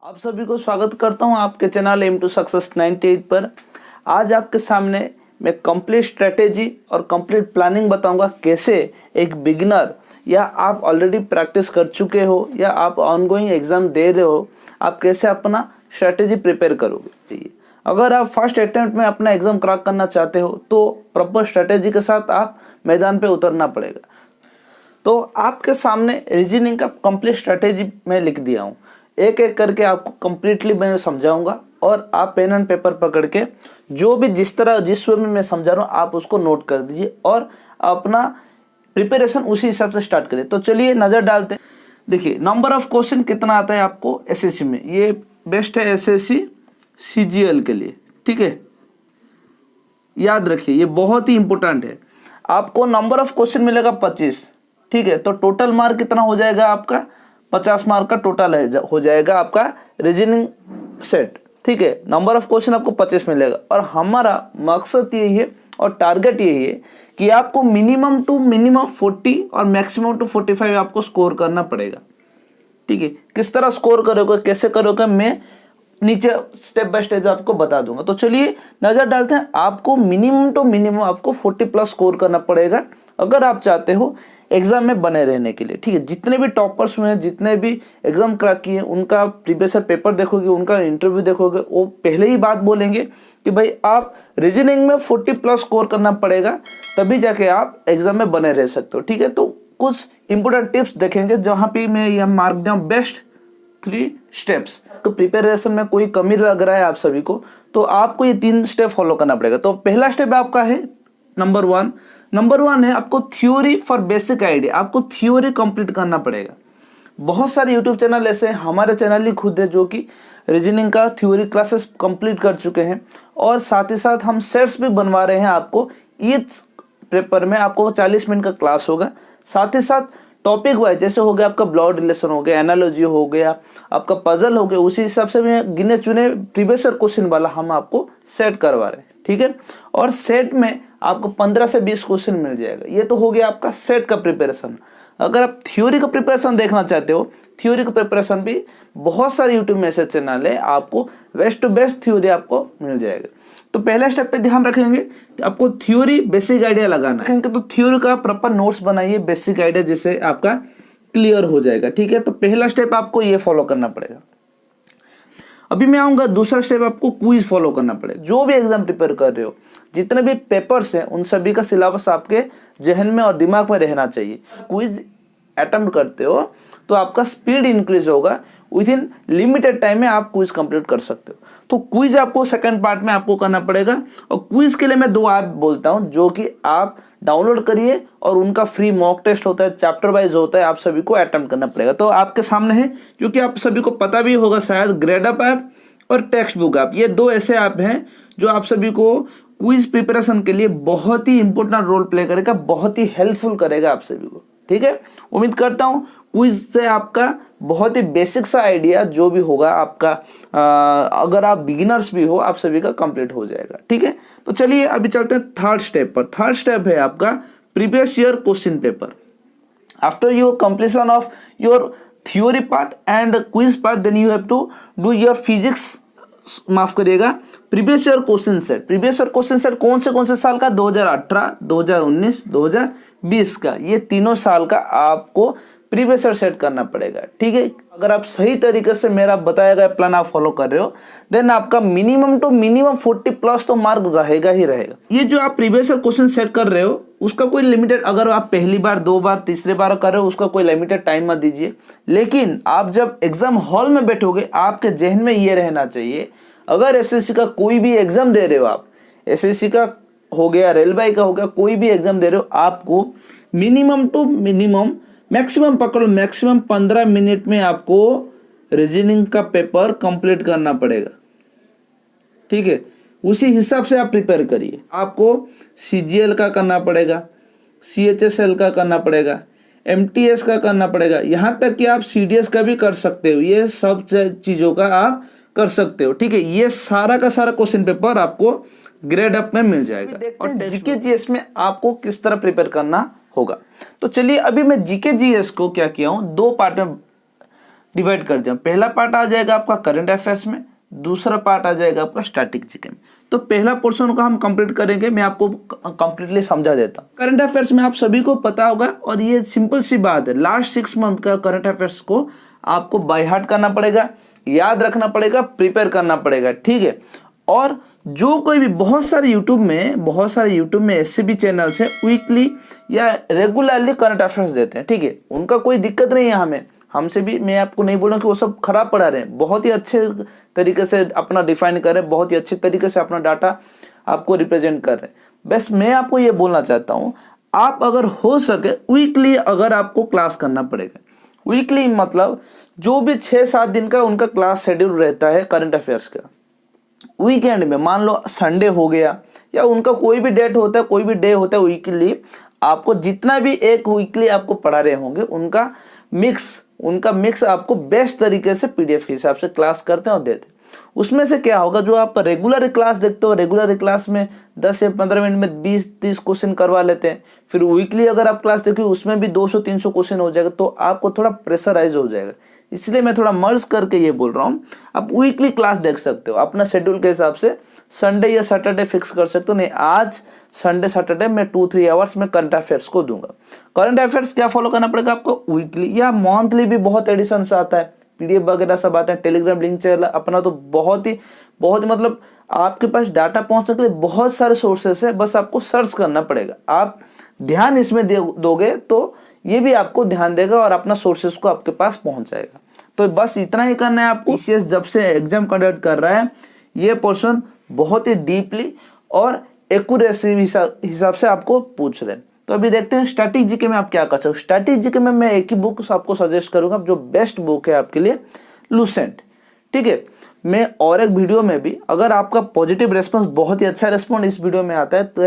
आप सभी को स्वागत करता हूं आपके चैनल एम टू सक्सेस 98 पर। आज आपके सामने मैं कंप्लीट स्ट्रेटेजी और कंप्लीट प्लानिंग बताऊंगा कैसे एक बिगिनर या आप ऑलरेडी प्रैक्टिस कर चुके हो या आप ऑनगोइंग एग्जाम दे रहे हो, आप कैसे अपना स्ट्रेटेजी प्रिपेयर करोगे। चाहिए अगर आप फर्स्ट अटेम्प्ट में अपना एग्जाम क्रैक करना चाहते हो तो प्रॉपर स्ट्रेटेजी के साथ आप मैदान पे उतरना पड़ेगा। तो आपके सामने रीजनिंग का कंप्लीट स्ट्रेटेजी मैं लिख दिया हूँ, एक एक करके आपको कंप्लीटली मैं समझाऊंगा और आप पेन एंड पेपर पकड़ के जो भी जिस वे में मैं समझा रहा हूँ आप उसको नोट कर दीजिए और अपना प्रिपरेशन उसी हिसाब से स्टार्ट करिए। तो चलिए नजर डालते हैं। देखिए नंबर ऑफ क्वेश्चन कितना आता है आपको एसएससी में, ये बेस्ट है एसएससी सीजीएल के लिए, ठीक है। याद रखिए ये बहुत ही इंपॉर्टेंट है। आपको नंबर ऑफ क्वेश्चन मिलेगा 25, ठीक है। तो टोटल मार्क कितना हो जाएगा आपका 50 मार्क का टोटल हो जाएगा आपका रीजनिंग सेट, ठीक है। नंबर ऑफ क्वेश्चन आपको 25 मिलेगा और हमारा मकसद यही है और टारगेट यही है कि आपको मिनिमम टू मिनिमम 40 और मैक्सिमम टू 45 आपको स्कोर करना पड़ेगा, ठीक है। किस तरह स्कोर करोगे कैसे करोगे मैं नीचे स्टेप बाय स्टेप आपको बता दूंगा। तो चलिए नजर डालते हैं। आपको मिनिमम टू मिनिमम आपको 40 प्लस स्कोर करना पड़ेगा अगर आप चाहते हो एग्जाम में बने रहने के लिए, ठीक है। जितने भी टॉपर्स हुए हैं, जितने भी एग्जाम क्रैक किए, उनका प्रीवियस पेपर देखोगे, उनका इंटरव्यू देखोगे, वो पहले ही बात बोलेंगे कि भाई आप रीजनिंग में 40 प्लस स्कोर करना पड़ेगा, तभी जाके आप एग्जाम में बने रह सकते हो, ठीक है। तो कुछ इंपोर्टेंट टिप्स देखेंगे जहां पे मैं यह मार्क दूं बेस्ट 3 स्टेप्स। तो प्रिपरेशन में कोई कमी लग रहा है आप सभी को तो आपको ये 3 स्टेप फॉलो करना पड़ेगा। तो पहला स्टेप आपका है नंबर वन है आपको थ्योरी फॉर बेसिक आइडिया। आपको थ्योरी कंप्लीट करना पड़ेगा। बहुत सारे यूट्यूब चैनल ऐसे हैं, हमारे चैनल ही खुद है जो कि रीजनिंग का थ्योरी क्लासेस कंप्लीट कर चुके हैं और साथ ही साथ हम सेट्स भी बनवा रहे हैं। आपको ईच पेपर में आपको 40 मिनट का क्लास होगा, साथ ही साथ टॉपिक वाइज जैसे हो गया आपका ब्लड रिलेशन हो गया, एनालॉजी हो गया, आपका पजल हो गया, उसी हिसाब से मैं गिने चुने प्रीवियस क्वेश्चन वाला हम आपको सेट करवा रहे हैं, ठीक है। और सेट में आपको 15 से 20 क्वेश्चन मिल जाएगा। ये तो हो गया आपका सेट का प्रिपरेशन। अगर आप थ्योरी का प्रिपरेशन देखना चाहते हो, थ्योरी का प्रिपरेशन भी बहुत सारे यूट्यूब में ऐसे चैनल है, आपको बेस्ट टू बेस्ट थ्योरी आपको मिल जाएगा। तो पहला स्टेप पे ध्यान रखेंगे कि आपको थ्योरी बेसिक आइडिया लगाना है, तो थ्योरी का प्रॉपर नोट्स बनाइए बेसिक आइडिया जिससे आपका क्लियर हो जाएगा, ठीक है। तो पहला स्टेप आपको ये फॉलो करना पड़ेगा। अभी मैं आऊंगा दूसरा स्टेप, आपको क्विज फॉलो करना पड़ेगा। जो भी एग्जाम प्रिपेयर कर रहे हो, जितने भी पेपर्स हैं उन सभी का सिलेबस आपके जहन में और दिमाग में रहना चाहिए। क्विज अटेम्प्ट करते हो तो आपका स्पीड इंक्रीज होगा, विद इन लिमिटेड टाइम में आप क्विज कंप्लीट कर सकते हो। तो क्विज आपको सेकंड पार्ट में आपको करना पड़ेगा और क्विज के लिए मैं 2 ऐप बोलता हूं जो कि आप डाउनलोड करिए और उनका फ्री मॉक टेस्ट होता है, चैप्टर वाइज होता है, आप सभी को अटेम्प्ट करना पड़ेगा। तो आपके सामने है, क्योंकि आप सभी को पता भी होगा शायद, ग्रेडअप ऐप और टेक्स्ट बुक ऐप, ये 2 ऐसे ऐप हैं जो आप सभी को क्विज प्रिपरेशन के लिए बहुत ही इंपॉर्टेंट रोल प्ले करेगा, बहुत ही हेल्पफुल करेगा आप सभी को, ठीक है। उम्मीद करता हूं क्विज से आपका बहुत ही बेसिक सा आइडिया जो भी होगा आपका, अगर आप बिगिनर्स भी हो, आप सभी का कंप्लीट हो जाएगा, ठीक है। तो चलिए अभी चलते हैं थर्ड स्टेप पर। थर्ड स्टेप है आपका previous year question paper. After your completion of your theory part and quiz part, then you have to do your physics, माफ करिएगा, previous year question set. Previous year question set कौन से साल का, 2018, 2019, 2020 का, ये तीनों साल का आपको प्रीवियस ईयर सेट करना पड़ेगा, ठीक है। अगर आप सही तरीके से मेरा बताया गया प्लान आप फॉलो कर रहे हो, देन आपका मिनिमम टू मिनिमम 40 प्लस तो मार्क रहेगा ही रहेगा। ये जो आप प्रीवियस ईयर क्वेश्चन सेट कर रहे हो उसका कोई लिमिटेड, अगर आप पहली बार, 2 बार, तीसरी बार कर रहे हो उसका कोई लिमिटेड टाइम मत दीजिए। लेकिन आप जब एग्जाम हॉल में बैठोगे आपके जहन में ये रहना चाहिए, अगर एसएससी का कोई भी एग्जाम दे रहे हो आप, एसएससी का हो गया, रेलवे का हो गया, कोई भी एग्जाम दे रहे हो, आपको मिनिमम टू मिनिमम, मैक्सिमम पकड़ो, मैक्सिमम 15 मिनट में आपको रीजनिंग का पेपर कंप्लीट करना पड़ेगा, ठीक है। उसी हिसाब से आप प्रिपेयर करिए। आपको सीजीएल का करना पड़ेगा, सीएचएसएल का करना पड़ेगा, एमटीएस का करना पड़ेगा, यहाँ तक कि आप सीडीएस का भी कर सकते हो। ये सब चीजों का आप कर सकते हो, ठीक है। ये सारा का सारा क्वेश्चन पेपर आपको ग्रेड अप में मिल जाएगा। और जीके जीएस में आपको किस तरह प्रिपेयर करना होगा। तो चलिए अभी मैं जीके जीएस को क्या किया हूं, 2 पार्ट में डिवाइड कर दिया। पहला पार्ट आ जाएगा आपका करंट अफेयर्स में, दूसरा पार्ट आ जाएगा आपका स्टैटिक जीके में। तो पहला पोर्शन को हम कंप्लीट करेंगे, मैं आपको कंप्लीटली समझा देता हूँ। करंट अफेयर्स में आप सभी को पता होगा और ये सिंपल सी बात है, लास्ट 6 मंथ का करंट अफेयर्स को आपको बाय हार्ट करना पड़ेगा, याद रखना पड़ेगा, प्रिपेयर करना पड़ेगा, ठीक है। और जो कोई भी बहुत सारे यूट्यूब में एससीबी चैनल से वीकली या रेगुलरली करंट अफेयर्स देते हैं, ठीक है। उनका कोई दिक्कत नहीं है, हमसे भी मैं आपको नहीं बोल रहा कि वो सब खराब पढ़ा रहे हैं, बहुत ही अच्छे तरीके से अपना डिफाइन कर रहे हैं, बहुत ही अच्छे तरीके से अपना डाटा आपको रिप्रेजेंट कर रहे हैं। बस मैं आपको ये बोलना चाहता हूँ, आप अगर हो सके वीकली अगर आपको क्लास करना पड़ेगा। वीकली मतलब जो भी 6-7 दिन का उनका क्लास शेड्यूल रहता है करंट अफेयर्स का, वीकेंड में मान लो संडे हो गया या उनका कोई भी डेट होता है, कोई भी डे होता है, वीकली आपको जितना भी एक वीकली आपको पढ़ा रहे होंगे उनका मिक्स आपको बेस्ट तरीके से पीडीएफ के हिसाब से क्लास करते हैं और देते हैं। उसमें से क्या होगा, जो आप रेगुलर क्लास देखते हो, रेगुलर क्लास में 10 से 15 मिनट में 20-30 क्वेश्चन करवा लेते हैं। फिर वीकली अगर आप क्लास देखिए उसमें भी 200-300 क्वेश्चन हो जाएगा, तो आपको थोड़ा प्रेशराइज हो जाएगा। इसलिए मैं थोड़ा मर्ज करके ये बोल रहा हूँ, आप वीकली क्लास देख सकते हो अपना शेड्यूल के हिसाब से। संडे या सैटरडे फिक्स कर सकते हो, नहीं आज संडे सैटरडे में 2-3 आवर्स में करंट अफेयर्स को दूंगा। करंट अफेयर्स क्या फॉलो करना पड़ेगा आपको, वीकली या मंथली भी बहुत एडिशन आता है, पीडीएफ वगैरह सब आते हैं। टेलीग्राम लिंक चैनल अपना तो बहुत ही मतलब आपके पास डाटा पहुंचने के लिए बहुत सारे सोर्सेस है, बस आपको सर्च करना पड़ेगा। आप ध्यान इसमें दोगे तो ये भी आपको ध्यान देगा और अपना सोर्सेस को आपके पास पहुंच जाएगा। तो बस इतना ही करना है आपको। टीसीएस जब से एग्जाम कंडक्ट कर रहा है, ये पोर्शन बहुत ही डीपली और एक्यूरेसी हिसाब से आपको पूछ रहे हैं। तो अभी देखते हैं स्टैटिक जीके में आप क्या कर सकते हो। स्टैटिक जीके में मैं एक ही बुक आपको सजेस्ट करूंगा जो बेस्ट बुक है आपके लिए, लुसेंट, ठीक है। मैं और एक वीडियो में भी, अगर आपका पॉजिटिव रेस्पॉन्स, बहुत ही अच्छा रेस्पॉन्स इस वीडियो में आता है, तो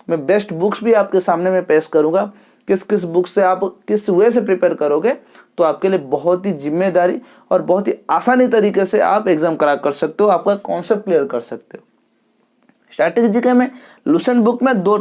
मैं बेस्ट बुक्स भी आपके सामने में पेश करूंगा। किस बुक से आप किस वे से प्रिपेयर करोगे तो आपके लिए बहुत ही जिम्मेदारी और बहुत ही आसानी तरीके से आप एग्जाम क्रैक कर सकते हो, आपका कॉन्सेप्ट क्लियर कर सकते हो। स्टैटिक जीके में लुसेंट बुक में 2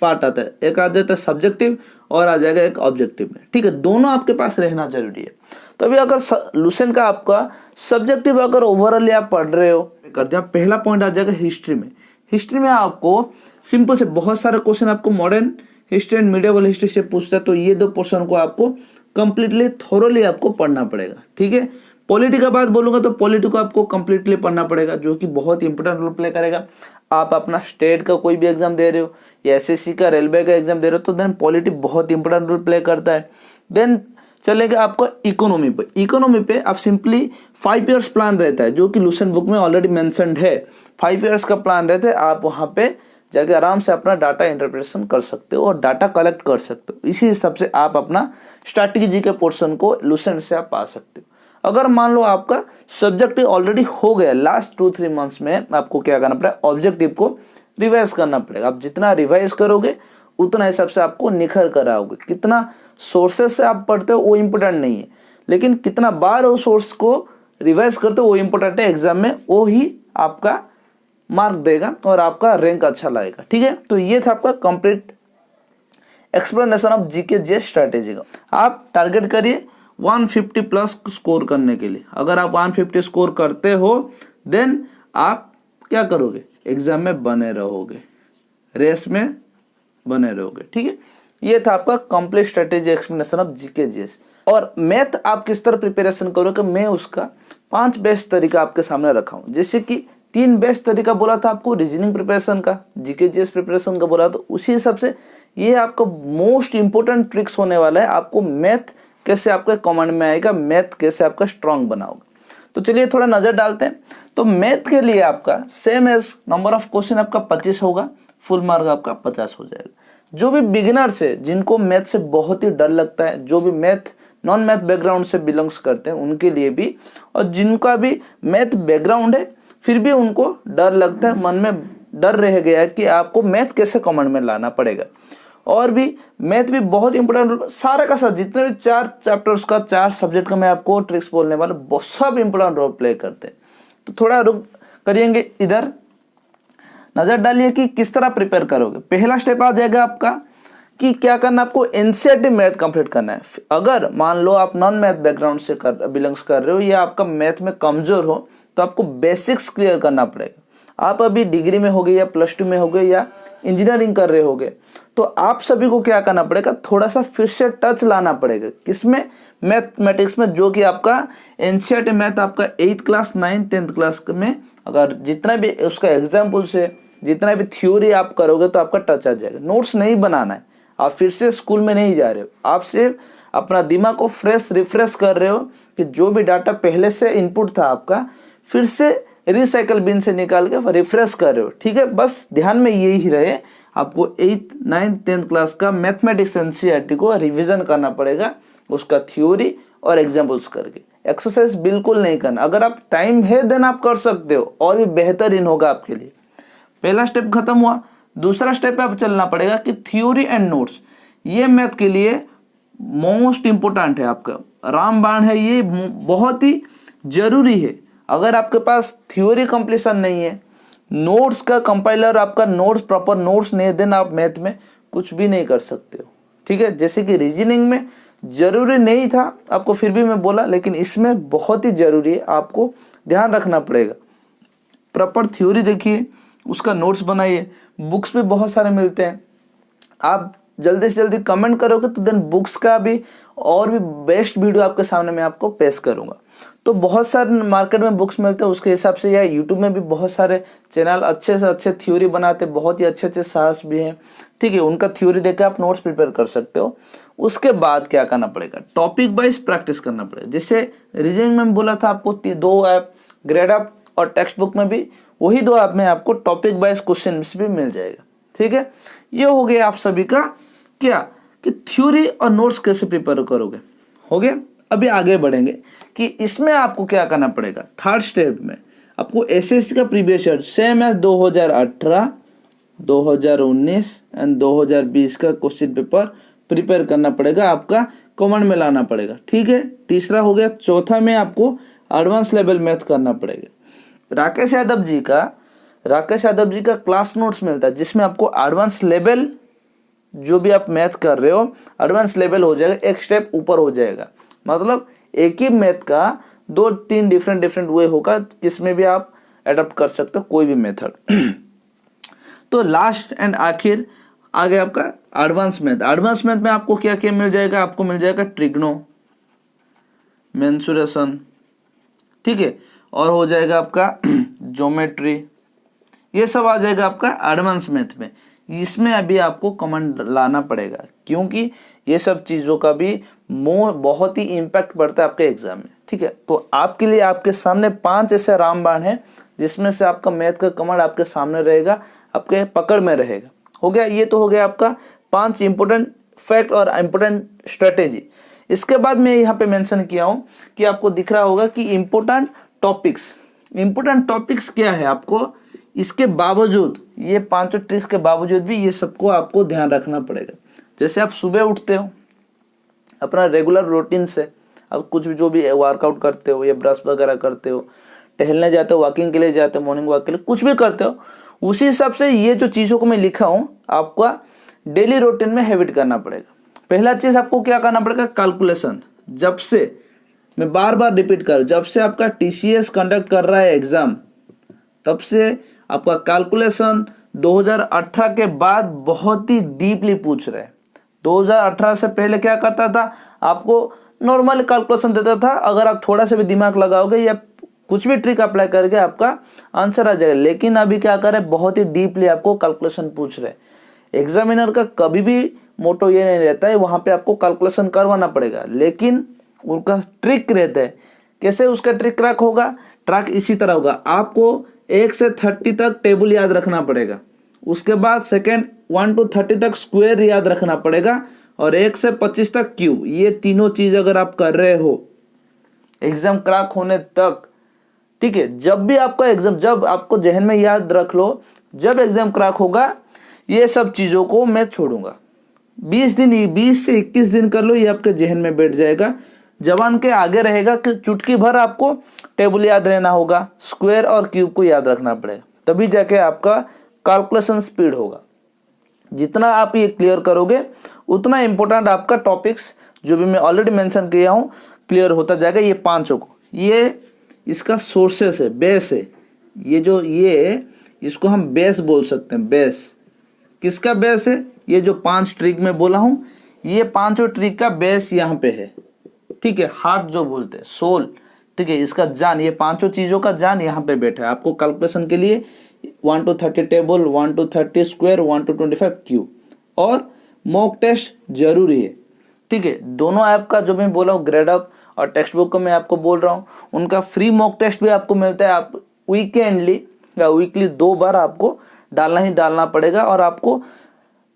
पार्ट आता है, एक आ जाता है सब्जेक्टिव और आ जाएगा एक ऑब्जेक्टिव में, ठीक है। दोनों आपके पास रहना जरूरी है। तो अभी अगर लुसेंट का आपका सब्जेक्टिव अगर ओवरऑल आप पढ़ रहे हो कर दिया, पहला पॉइंट आ जाएगा हिस्ट्री में। हिस्ट्री में आपको सिंपल से बहुत सारे क्वेश्चन आपको modern history and medieval history से पूछता है, तो ये 2 पोर्शन को आपको कंप्लीटली थोरोली आपको पढ़ना पड़ेगा, ठीक है। पॉलिटी का बात बोलूंगा तो पॉलिटी को आपको कंप्लीटली पढ़ना पड़ेगा, जो कि बहुत इंपॉर्टेंट रोल प्ले करेगा। आप अपना स्टेट का कोई भी एग्जाम दे रहे हो या एसएससी का, रेलवे का एग्जाम दे रहे हो, तो देन पॉलिटी बहुत इंपॉर्टेंट रोल प्ले करता है। देन चलेगा आपको इकोनॉमी पे। इकोनॉमी पे आप सिंपली 5 ईयर्स प्लान रहता है, जो कि लुसेंट बुक में ऑलरेडी मेंशन्ड है। 5 ईयर्स का प्लान रहता है, आप वहां पे जाके आराम से अपना डाटा इंटरप्रिटेशन कर सकते हो और डाटा कलेक्ट कर सकते हो। इसी हिसाब से आप अपना स्टैटिक जीके पोर्शन को लुसेंट से आप पा सकते हो। अगर मान लो आपका सब्जेक्टिव ऑलरेडी हो गया, लास्ट 2-3 मंथ्स में आपको क्या करना पड़ेगा, ऑब्जेक्टिव को रिवाइज करना पड़ेगा। आप जितना रिवाइज करोगे उतना हिसाब से आपको निखर कर आओगे। कितना सोर्सेस से आप पढ़ते हो वो इम्पोर्टेंट नहीं है, लेकिन कितना बार वो सोर्स को रिवाइज करते हो वो इम्पोर्टेंट है। एग्जाम में वो ही आपका मार्क देगा और आपका रैंक अच्छा लगेगा, ठीक है। तो ये था आपका complete explanation of GK GS strategy का। आप टारगेट करिए 150 प्लस स्कोर करने के लिए। अगर आप 150 स्कोर करते हो देन आप क्या करोगे, एग्जाम में बने रहोगे, रेस में बने रहोगे, ठीक है। ये था आपका complete strategy explanation of GK GS. और मैथ आप किस तरह प्रिपरेशन करोगे, मैं उसका 5 बेस्ट तरीका आपके सामने रखा हूं। जैसे कि 3 बेस्ट तरीका बोला था आपको रीजनिंग प्रिपरेशन का, जीके जीएस प्रिपरेशन का बोला, तो उसी हिसाब से ये आपका मोस्ट इंपोर्टेंट ट्रिक्स होने वाला है। आपको मैथ कैसे आपका कमांड में आएगा, मैथ कैसे आपका स्ट्रांग बनाओगे। तो चलिए थोड़ा नजर डालते हैं। तो मैथ के लिए आपका same as number of question आपका 25 होगा, फुल मार्क आपका 50 हो जाएगा। जो भी बिगिनर्स है, जिनको मैथ से बहुत ही डर लगता है, जो भी मैथ नॉन मैथ बैकग्राउंड से बिलोंग्स करते हैं उनके लिए भी, और जिनका भी मैथ बैकग्राउंड है फिर भी उनको डर लगता है, मन में डर रह गया है कि आपको मैथ कैसे कमांड में लाना पड़ेगा। और भी मैथ भी बहुत इंपोर्टेंट, सारा का सारा जितने भी 4 चैप्टर्स का 4 सब्जेक्ट का मैं आपको ट्रिक्स बोलने वाला, सब इंपोर्टेंट रोल प्ले करते हैं। तो थोड़ा रुक करिएंगे, इधर नजर डालिए कि किस तरह प्रिपेयर करोगे। पहला स्टेप आ जाएगा आपका कि क्या करना, आपको एनसीईआरटी मैथ कंप्लीट करना है। अगर मान लो आप नॉन मैथ बैकग्राउंड से बिलोंग्स कर रहे हो या आपका मैथ में कमजोर हो, तो आपको बेसिक्स क्लियर करना पड़ेगा। आप अभी डिग्री में होगे या +2 में होगे या इंजीनियरिंग कर रहे होगे, तो आप सभी को क्या करना पड़ेगा, थोड़ा सा फिर से टच लाना पड़ेगा। किसमें? मैथमेटिक्स में, जो कि आपका एनसीईआरटी मैथ आपका 8th class 9th 10th class में अगर जितना भी उसका एग्जाम्पल से जितना भी थ्योरी आप करोगे तो आपका टच आ जाएगा। नोट्स नहीं बनाना है, आप फिर से स्कूल में नहीं जा रहे हो, आप सिर्फ अपना दिमाग को रिफ्रेश कर रहे हो कि जो भी डाटा पहले से इनपुट था आपका, फिर से रिसाइकल बिन से निकाल के रिफ्रेश कर रहे हो। ठीक है, बस ध्यान में यही रहे, आपको 8th 9th 10th क्लास का मैथमेटिक्स एनसीईआरटी को रिवीजन करना पड़ेगा, उसका थ्योरी और एग्जाम्पल्स करके। एक्सरसाइज बिल्कुल नहीं करना। अगर आप टाइम है देन आप कर सकते हो और भी बेहतरीन होगा आपके लिए। पहला स्टेप खत्म हुआ। दूसरा स्टेप पे आप चलना पड़ेगा कि थ्योरी एंड नोट्स, ये मैथ के लिए मोस्ट इंपोर्टेंट है। आपका रामबाण है, ये बहुत ही जरूरी है। अगर आपके पास थ्योरी कंप्लीशन नहीं है, नोट्स का कंपाइलर आपका नोट्स प्रॉपर नोट्स नहीं देना, आप मैथ में कुछ भी नहीं कर सकते हो। ठीक है, जैसे कि रीजनिंग में जरूरी नहीं था आपको, फिर भी मैं बोला, लेकिन इसमें बहुत ही जरूरी है, आपको ध्यान रखना पड़ेगा। प्रॉपर थ्योरी देखिए, उसका नोट्स बनाइए, बुक्स भी बहुत सारे मिलते हैं। आप जल्दी से जल्दी कमेंट करोगे तो देन बुक्स का भी और भी बेस्ट वीडियो आपके सामने मैं आपको पेश करूंगा। तो बहुत सारे मार्केट में बुक्स मिलते हैं, उसके हिसाब से या यूट्यूब में भी बहुत सारे चैनल अच्छे से अच्छे थ्योरी बनाते हैं, बहुत ही अच्छे अच्छे साहस भी हैं। ठीक है, उनका थ्योरी देकर आप नोट्स प्रिपेयर कर सकते हो। उसके बाद क्या करना पड़ेगा, टॉपिक वाइज प्रैक्टिस करना पड़ेगा। जैसे रीजनिंग में बोला था आपको 2 ऐप, ग्रेड ऐप और टेक्स्ट बुक में भी वही 2 ऐप में आपको टॉपिक वाइज क्वेश्चन भी मिल जाएगा। ठीक है, ये हो गया आप सभी का क्या कि थ्योरी और नोट्स कैसे प्रिपेयर करोगे, हो गया। अभी आगे बढ़ेंगे कि इसमें आपको क्या करना पड़ेगा। थर्ड स्टेप में आपको एसएससी का previous year same as 2018, 2019 and 2020 का क्वेश्चन पेपर प्रिपेयर करना पड़ेगा, आपका कॉमन में लाना पड़ेगा। ठीक है, तीसरा हो गया। चौथा में आपको एडवांस लेवल मैथ करना पड़ेगा। राकेश यादव जी का क्लास नोट्स मिलता है, जिसमें आपको एडवांस लेवल जो भी आप मैथ कर रहे हो एडवांस लेवल हो जाएगा, एक स्टेप ऊपर हो जाएगा। मतलब एक ही मैथ का 2-3 डिफरेंट वे होगा, जिसमें भी आप अडॉप्ट कर सकते हो कोई भी मेथड। तो लास्ट एंड आखिर आ गया आपका एडवांस मैथ। एडवांस मैथ में आपको क्या क्या मिल जाएगा, आपको मिल जाएगा ट्रिग्नो, मेंसुरेशन, ठीक है, और हो जाएगा आपका ज्योमेट्री, ये सब आ जाएगा आपका एडवांस मैथ में। इसमें अभी आपको कमेंट लाना पड़ेगा, क्योंकि ये सब चीजों का भी बहुत ही इम्पैक्ट पड़ता है आपके एग्जाम में। ठीक है, तो आपके लिए आपके सामने 5 ऐसे रामबाण है, जिसमें से आपका मैथ का कमांड आपके सामने रहेगा, आपके पकड़ में रहेगा। हो गया, ये तो हो गया आपका 5 इंपोर्टेंट फैक्ट और इंपोर्टेंट स्ट्रेटेजी। इसके बाद मैं यहाँ पे मेंशन किया हूँ कि आपको दिख रहा होगा कि इंपोर्टेंट टॉपिक्स क्या है। आपको इसके बावजूद, ये 5 ट्रिक्स के बावजूद भी ये सबको आपको ध्यान रखना पड़ेगा। जैसे आप सुबह उठते हो अपना रेगुलर रूटीन से, अब कुछ भी जो भी वर्कआउट करते हो या ब्रश वगैरह करते हो, टहलने जाते हो, वॉकिंग के लिए जाते हो, मॉर्निंग वॉक के लिए कुछ भी करते हो, उसी हिसाब से ये जो चीज़ों को मैं लिखा हूँ आपका डेली रूटीन में हैबिट करना पड़ेगा। पहला चीज़ आपको क्या करना पड़ेगा, कैलकुलेशन। जब से मैं बार बार रिपीट कर, जब से आपका टीसीएस कंडक्ट कर रहा है एग्जाम, तब से आपका कैलकुलेशन 2018 के बाद बहुत ही डीपली पूछ रहे हैं। 2018 से पहले क्या करता था, आपको नॉर्मल कैलकुलेशन देता था, अगर आप थोड़ा सा भी दिमाग लगाओगे या कुछ भी ट्रिक अप्लाई करके आपका आंसर आ जाएगा। लेकिन अभी क्या कर रहे हैं, बहुत ही डीपली आपको कैलकुलेशन पूछ रहे हैं। एग्जामिनर का कभी भी मोटो ये नहीं रहता है वहां पे आपको कैलकुलेशन करवाना पड़ेगा, लेकिन उनका ट्रिक रहता है। कैसे उसका ट्रिक क्रैक होगा, ट्रैक इसी तरह होगा, आपको 1 से 30 तक टेबल याद रखना पड़ेगा, उसके बाद सेकेंड 1 to 30 तक स्क्वायर याद रखना पड़ेगा, और 1 से 25 तक क्यूब। ये तीनों चीज अगर आप कर रहे हो एग्जाम क्रैक होने तक, ठीक है, जब भी आपका एग्जाम, जब आपको जहन में याद रख लो, जब एग्जाम क्रैक होगा ये सब चीजों को मैं छोड़ूंगा। 20 से 21 दिन कर लो, ये आपके जहन में बैठ जाएगा। जबान के आगे रहेगा कि चुटकी भर आपको टेबल याद रहना होगा, स्क्वायर और क्यूब को याद रखना पड़ेगा, तभी जाके आपका कैलकुलेशन स्पीड होगा। जितना आप ये क्लियर करोगे उतना इंपॉर्टेंट आपका टॉपिक्स जो भी मैं ऑलरेडी मेंशन किया हूँ क्लियर होता जाएगा। ये पांचों को, ये इसका सोर्सेस है, बेस है, ये इसको हम बेस बोल सकते हैं। बेस किसका बेस है? ये जो 5 ट्रिक में बोला हूं, ये 5 ट्रिक का बेस यहाँ पे है, ठीक है। हार्ट जो बोलते हैं, सोल, ठीक है, इसका जान, ये 5 चीजों का जान यहाँ पे बैठा है। आपको कैलकुलेशन के लिए 1 to 30 table, 1 to 30 square, 1 to 25 cube और मॉक टेस्ट जरूरी है, ठीक है। दोनों ऐप का जो मैं बोला हूँ, ग्रेडअप और टेक्स्ट बुक का मैं आपको बोल रहा हूँ, उनका फ्री मॉक टेस्ट भी आपको मिलता है। आप वीकेंडली या वीकली 2 बार आपको डालना ही डालना पड़ेगा और आपको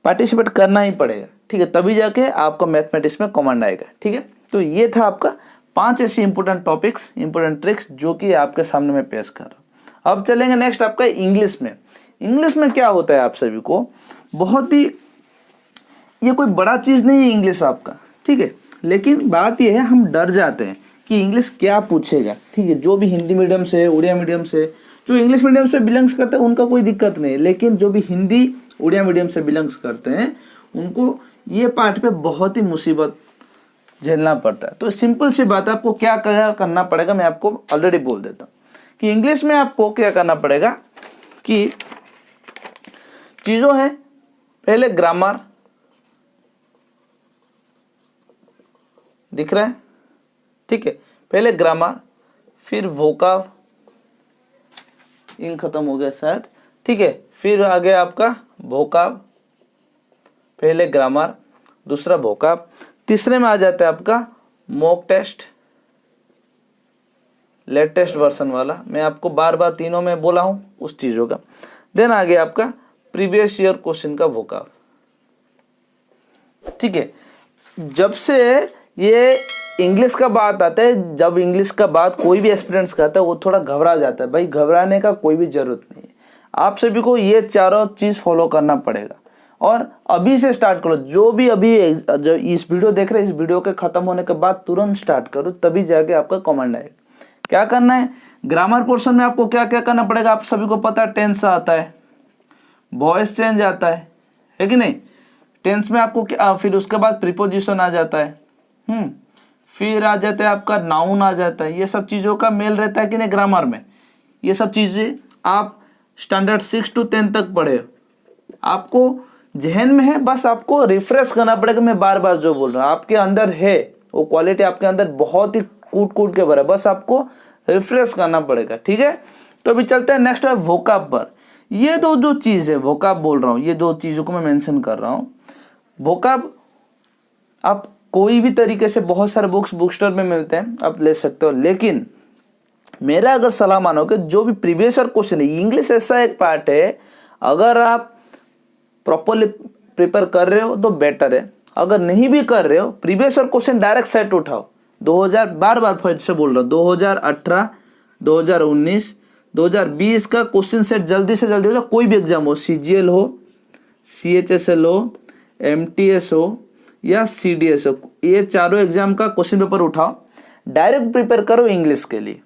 पार्टिसिपेट करना ही पड़ेगा, ठीक है, तभी जाके आपको मैथमेटिक्स में कमांड आएगा, ठीक है। तो ये था आपका 5 ऐसी इंपॉर्टेंट टॉपिक्स, इंपॉर्टेंट ट्रिक्स जो कि आपके सामने मैं पेश कर रहा हूँ। अब चलेंगे नेक्स्ट आपका इंग्लिश में। इंग्लिश में क्या होता है आप सभी को, बहुत ही, ये कोई बड़ा चीज नहीं है इंग्लिश आपका, ठीक है, लेकिन बात ये है हम डर जाते हैं कि इंग्लिश क्या पूछेगा, ठीक है। जो भी हिंदी मीडियम से, उड़िया मीडियम से, जो इंग्लिश मीडियम से बिलोंग्स करते हैं उनका कोई दिक्कत नहीं है, लेकिन जो भी हिंदी उड़िया मीडियम से बिलोंग्स करते हैं उनको ये पार्ट पे बहुत ही मुसीबत झेलना पड़ता है। तो सिंपल सी बात है, आपको क्या करना पड़ेगा मैं आपको ऑलरेडी बोल देता हूँ कि इंग्लिश में आपको क्या करना पड़ेगा कि चीजों है, पहले ग्रामर दिख रहा है, ठीक है, पहले ग्रामर, फिर वोकाब, इंक खत्म हो गया शायद, ठीक है, फिर आ गया आपका वोकाब, पहले ग्रामर, दूसरा वोकाब, तीसरे में आ जाता है आपका मॉक टेस्ट, लेटेस्ट वर्जन वाला, मैं आपको बार बार तीनों में बोला हूं उस चीजों का। देन आ गया आपका प्रीवियस ईयर क्वेश्चन का वोकाब, ठीक है। जब से ये इंग्लिश का बात आता है, जब इंग्लिश का बात कोई भी एस्पिरेंट्स करता है वो थोड़ा घबरा जाता है। भाई घबराने का कोई भी जरूरत नहीं है, आप सभी को ये चारों चीज फॉलो करना पड़ेगा और अभी से स्टार्ट करो। जो भी अभी जो इस वीडियो देख रहे हैं, इस वीडियो के खत्म होने के बाद तुरंत स्टार्ट करो, तभी जाके आपका कमांड आएगा। क्या करना है, ग्रामर पोर्शन में आपको क्या क्या करना पड़ेगा, आप सभी को पता है, टेंस आता है, वॉइस चेंज आता है कि नहीं, टेंस में आपको क्या, फिर उसके बाद प्रीपोजिशन आ जाता है, फिर आ जाता है आपका नाउन आ जाता है। ये सब चीजों का मेल रहता है कि नहीं ग्रामर में। ये सब चीजें आप स्टैंडर्ड 6 to 10 तक पढ़े, आपको जहन में है, बस आपको रिफ्रेश करना पड़ेगा। मैं बार बार जो बोल रहा हूँ आपके अंदर है, वो क्वालिटी आपके अंदर बहुत ही कूट कूट के भरा है, बस आपको रिफ्रेश करना पड़ेगा, ठीक है। तो अभी चलते हैं नेक्स्ट है वोकाब पर। ये दो चीज है, वोकाब बोल रहा हूँ, ये 2 चीजों को मैं मेंशन कर रहा हूँ। वोकाब आप कोई भी तरीके से, बहुत सारे बुक स्टोर में मिलते हैं, आप ले सकते हो, लेकिन मेरा अगर सलाह मानोगे, जो भी प्रीवियस ईयर क्वेश्चन है, इंग्लिश ऐसा एक पार्ट है, अगर आप प्रॉपरली प्रिपेयर कर रहे हो तो बेटर है, अगर नहीं भी कर रहे हो, previous year question direct set उठाओ। 2000 बार फिर से बोल रहा हूँ, 2018, 2019, 2020 का क्वेश्चन सेट जल्दी से जल्दी हो जाए। कोई भी एग्जाम हो, CGL हो, CHSL हो, MTS हो या CDS हो, ये चारों एग्जाम का क्वेश्चन पेपर उठाओ, डायरेक्ट प्रिपेयर करो इंग्लिश के लिए,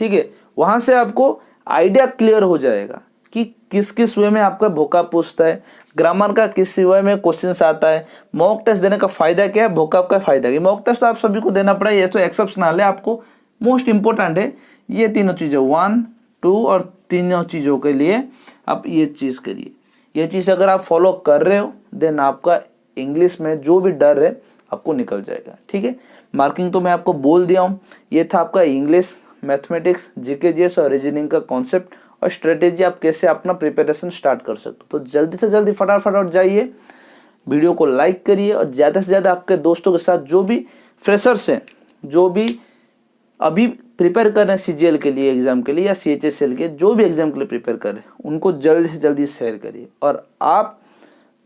ठीक है। वहां से आपको आइडिया क्लियर हो जाएगा कि किस किस वे में आपका वोकाब पूछता है, ग्रामर का किस वे में क्वेश्चन आता है, मॉक टेस्ट देने का फायदा क्या है, वोकाब का फायदा क्या है। मॉक टेस्ट तो आप सभी को देना पड़ेगा, ये तो एक्सेप्शनल है, आपको मोस्ट इंपोर्टेंट है ये तीनों चीजें, 1, 2 और तीनों चीजों के लिए आप ये चीज करिए। ये चीज अगर आप फॉलो कर रहे हो, देन आपका इंग्लिश में जो भी डर है आपको निकल जाएगा, ठीक है। मार्किंग तो मैं आपको बोल दिया हूँ। ये था आपका इंग्लिश, मैथमेटिक्स, जीके जीएस और रीजनिंग का कॉन्सेप्ट और स्ट्रेटेजी, आप कैसे अपना प्रिपरेशन स्टार्ट कर सकते हो। तो जल्दी से जल्दी फटाफट जाइए, वीडियो को लाइक करिए और ज़्यादा से ज़्यादा आपके दोस्तों के साथ, जो भी फ्रेशर्स हैं, जो भी अभी प्रिपेयर कर रहे हैं CGL के लिए एग्जाम के लिए या CHSL के जो भी एग्जाम के लिए प्रिपेयर कर रहे हैं, उनको जल्दी से जल्दी शेयर करिए और आप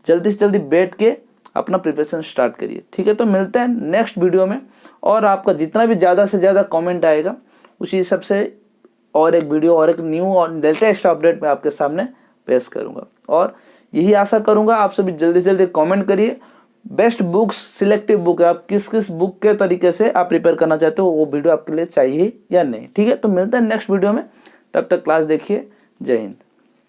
जल्दी से जल्दी बैठ के अपना प्रिपरेशन स्टार्ट करिए, ठीक है। तो मिलते हैं नेक्स्ट वीडियो में, और आपका जितना भी ज़्यादा से ज़्यादा कमेंट आएगा उसी हिसाब से और एक वीडियो और एक न्यू और लेटेस्ट अपडेट मैं आपके सामने पेश करूंगा। और यही आशा करूंगा आप सभी जल्दी से जल्दी कमेंट करिए, बेस्ट बुक्स, सिलेक्टिव बुक है, आप किस किस बुक के तरीके से आप प्रिपेयर करना चाहते हो, वो वीडियो आपके लिए चाहिए या नहीं, ठीक है। तो मिलते हैं नेक्स्ट वीडियो में, तब तक क्लास देखिए। जय हिंद।